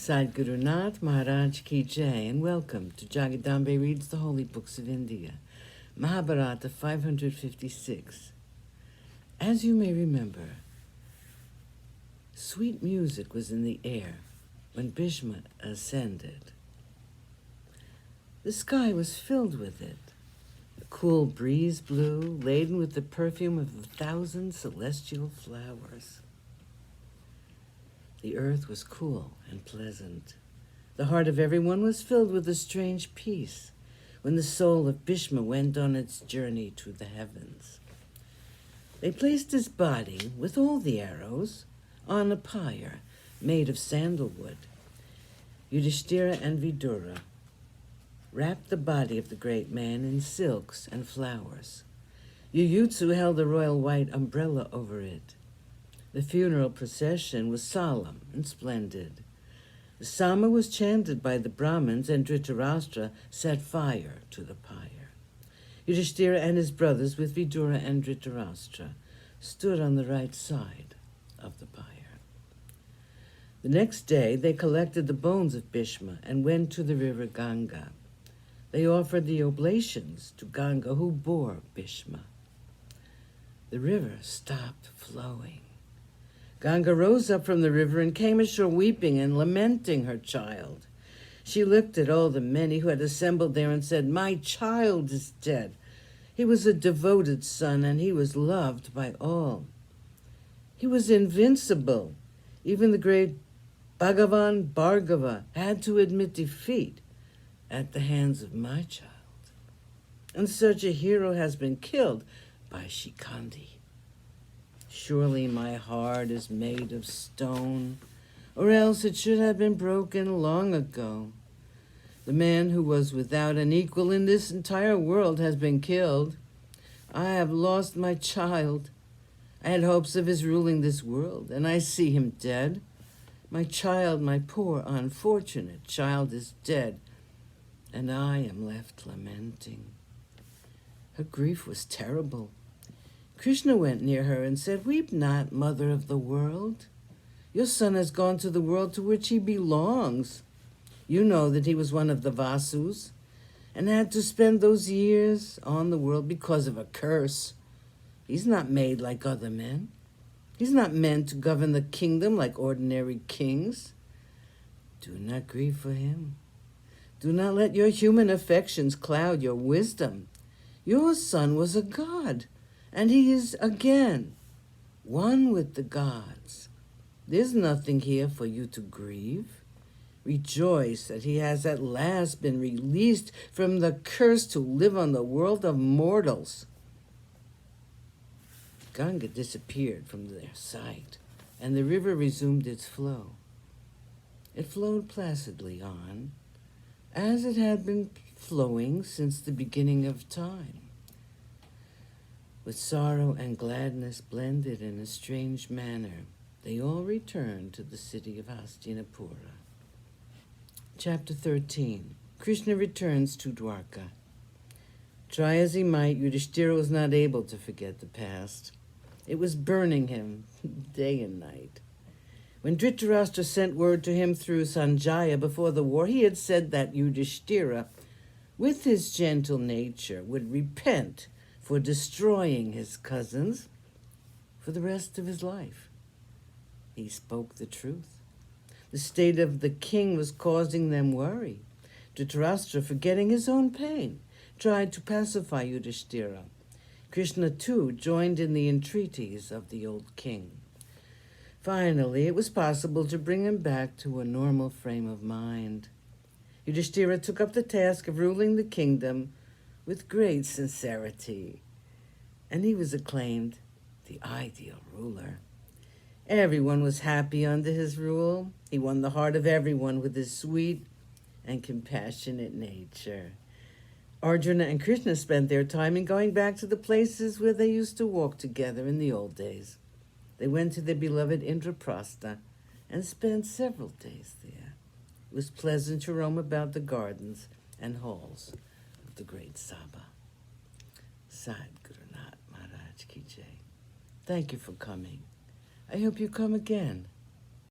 Sadhguru Nath Maharaj Ki Jai, and welcome to Jagadambe Reads the Holy Books of India, Mahabharata556. As you may remember, sweet music was in the air when Bhishma ascended. The sky was filled with it. A cool breeze blew, laden with the perfume of 1,000 celestial flowers. The earth was cool and pleasant. The heart of everyone was filled with a strange peace when the soul of Bhishma went on its journey to the heavens. They placed his body, with all the arrows, on a pyre made of sandalwood. Yudhishthira and Vidura wrapped the body of the great man in silks and flowers. Yuyutsu held a royal white umbrella over it. The funeral procession was solemn and splendid. The Sama was chanted by the Brahmins, and Dhritarashtra set fire to the pyre. Yudhishthira and his brothers, with Vidura and Dhritarashtra, stood on the right side of the pyre. The next day, they collected the bones of Bhishma and went to the river Ganga. They offered the oblations to Ganga, who bore Bhishma. The river stopped flowing. Ganga rose up from the river and came ashore weeping and lamenting her child. She looked at all the many who had assembled there and said, "My child is dead. He was a devoted son, and he was loved by all. He was invincible. Even the great Bhagavan Bhargava had to admit defeat at the hands of my child. And such a hero has been killed by Shikandi. Surely my heart is made of stone, or else it should have been broken long ago. The man who was without an equal in this entire world has been killed. I have lost my child. I had hopes of his ruling this world, and I see him dead. My child, my poor unfortunate child, is dead, and I am left lamenting." Her grief was terrible. Krishna went near her and said, "Weep not, mother of the world. Your son has gone to the world to which he belongs. You know that he was one of the Vasus and had to spend those years on the world because of a curse. He's not made like other men. He's not meant to govern the kingdom like ordinary kings. Do not grieve for him. Do not let your human affections cloud your wisdom. Your son was a god, and he is again one with the gods. There's nothing here for you to grieve. Rejoice that he has at last been released from the curse to live on the world of mortals." Ganga disappeared from their sight, and the river resumed its flow. It flowed placidly on, as it had been flowing since the beginning of time. With sorrow and gladness blended in a strange manner, they all returned to the city of Hastinapura. Chapter 13. Krishna returns to Dwarka. Try as he might, Yudhishthira was not able to forget the past. It was burning him day and night. When Dhritarashtra sent word to him through Sanjaya before the war, he had said that Yudhishthira, with his gentle nature, would repent for destroying his cousins for the rest of his life. He spoke the truth. The state of the king was causing them worry. Dhritarashtra, forgetting his own pain, tried to pacify Yudhishthira. Krishna, too, joined in the entreaties of the old king. Finally, it was possible to bring him back to a normal frame of mind. Yudhishthira took up the task of ruling the kingdom with great sincerity, and he was acclaimed the ideal ruler. Everyone was happy under his rule. He won the heart of everyone with his sweet and compassionate nature. Arjuna and Krishna spent their time in going back to the places where they used to walk together in the old days. They went to their beloved Indraprastha and spent several days there. It was pleasant to roam about the gardens and halls of the great Sabha. Sadhguru Nath Maharaj Ki Jai. Thank you for coming. I hope you come again.